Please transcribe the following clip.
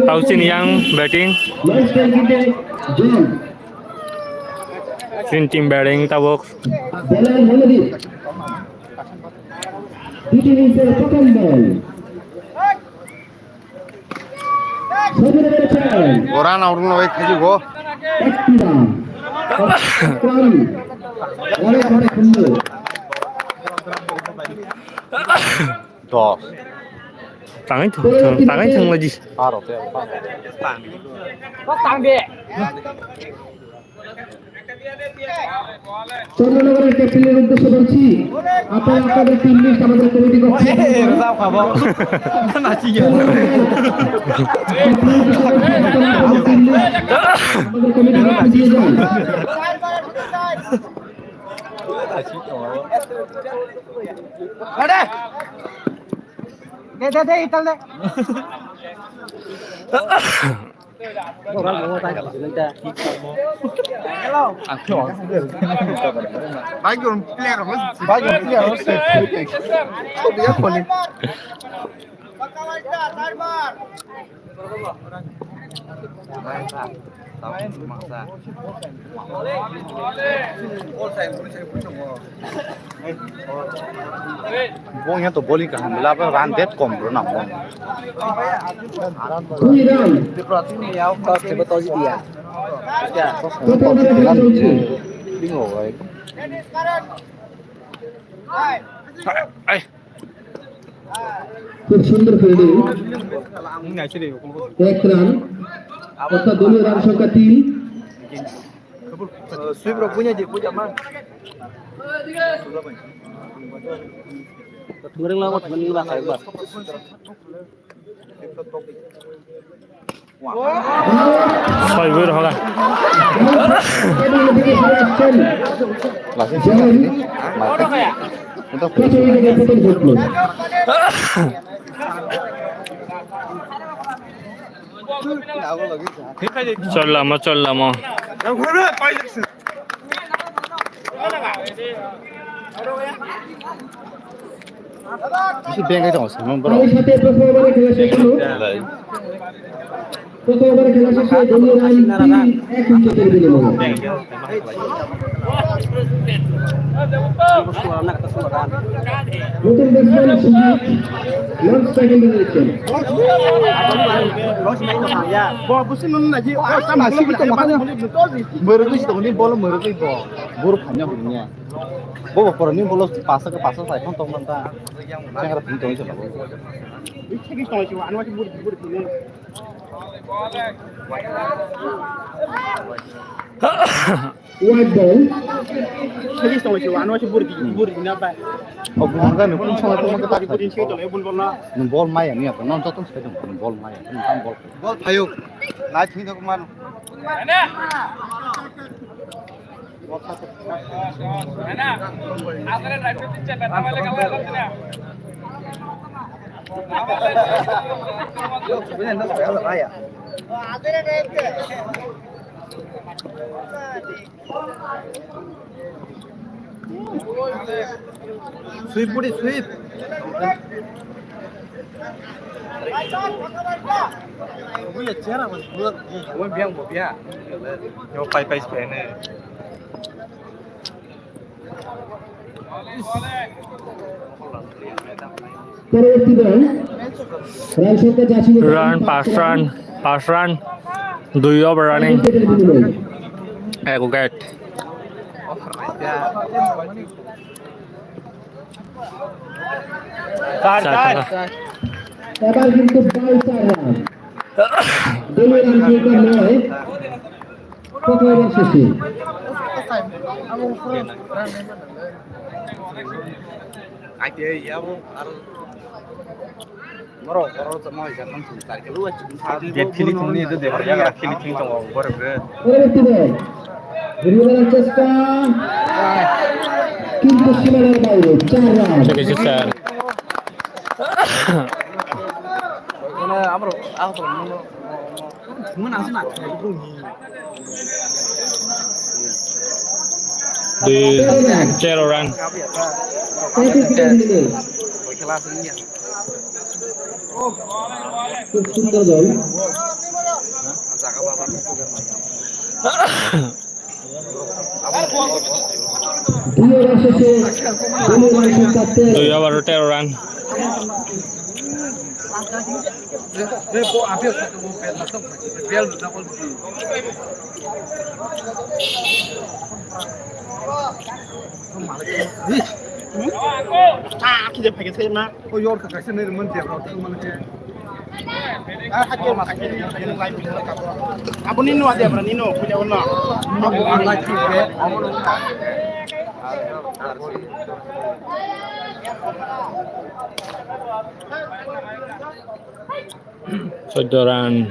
Housin Yang batting. Green team batting tabok. Orang orang naik kaji go. Dos. Tangan thằng là gì? Paro te. চন্দ্রনগরের ক্যাপ্টেনের উদ্দেশ্যে বলছি আপনাদের team list আমাদের committee করছে আমাদের committee করতে দিয়ে যান Bongnya tuh bowling kan, berapa run dead kom bro nampong. Bingung guys. খুব সুন্দর ফিল্ডিং এক রান অর্থাৎ দলীয় রান সংখ্যা 3 Suibro punya mah. Turun lah, temen lah hebat. Xoay vừa rồi là. Chol lama. Kasi bengay dong, semua bro. আমাদের সাথে প্রথম ওভারে খেলা শেষ হলো প্রথম ওভারে খেলা শেষে দলীয় রান 1 উইকেটের বিনিময়ে নতুন ব্যাটসম্যান সুজিত লঞ্চ প্যাকেল দিয়েছেন Menurut itu ini bola menurut itu buruk hanya bunyinya. Bawa koran ini bola pasang ke pasang saya kontong mentah. Saya nggak pintu itu lah. Wide ball Oh bukan kan, pun sama teman kita bol maya nih apa? Nonton tuh saya bol maya, tentang bol. Bol payung, naik ini kemana? Sweep budi sweep. Punya cara mas buat. Gua biang mau biar. Yo pai spene. পরবর্তী বল run সংখ্যা যা ছিল Run, pass run. 2 over running. Wicket. এবার কিন্তু বল 4 run দলীয় run সংখ্যা 9 প্রথম over শেষে পরবর্তী বল ঘুরিয়ে চেষ্টা কিন্তু সীমানার বাইরে 4 রান Zero run. খুব সুন্দর বল দুই ওভার শেষে দলীয় রান সংখ্যা 13 2 over 13 run Apa Nino aja, berani Nino punya warna. Sodoran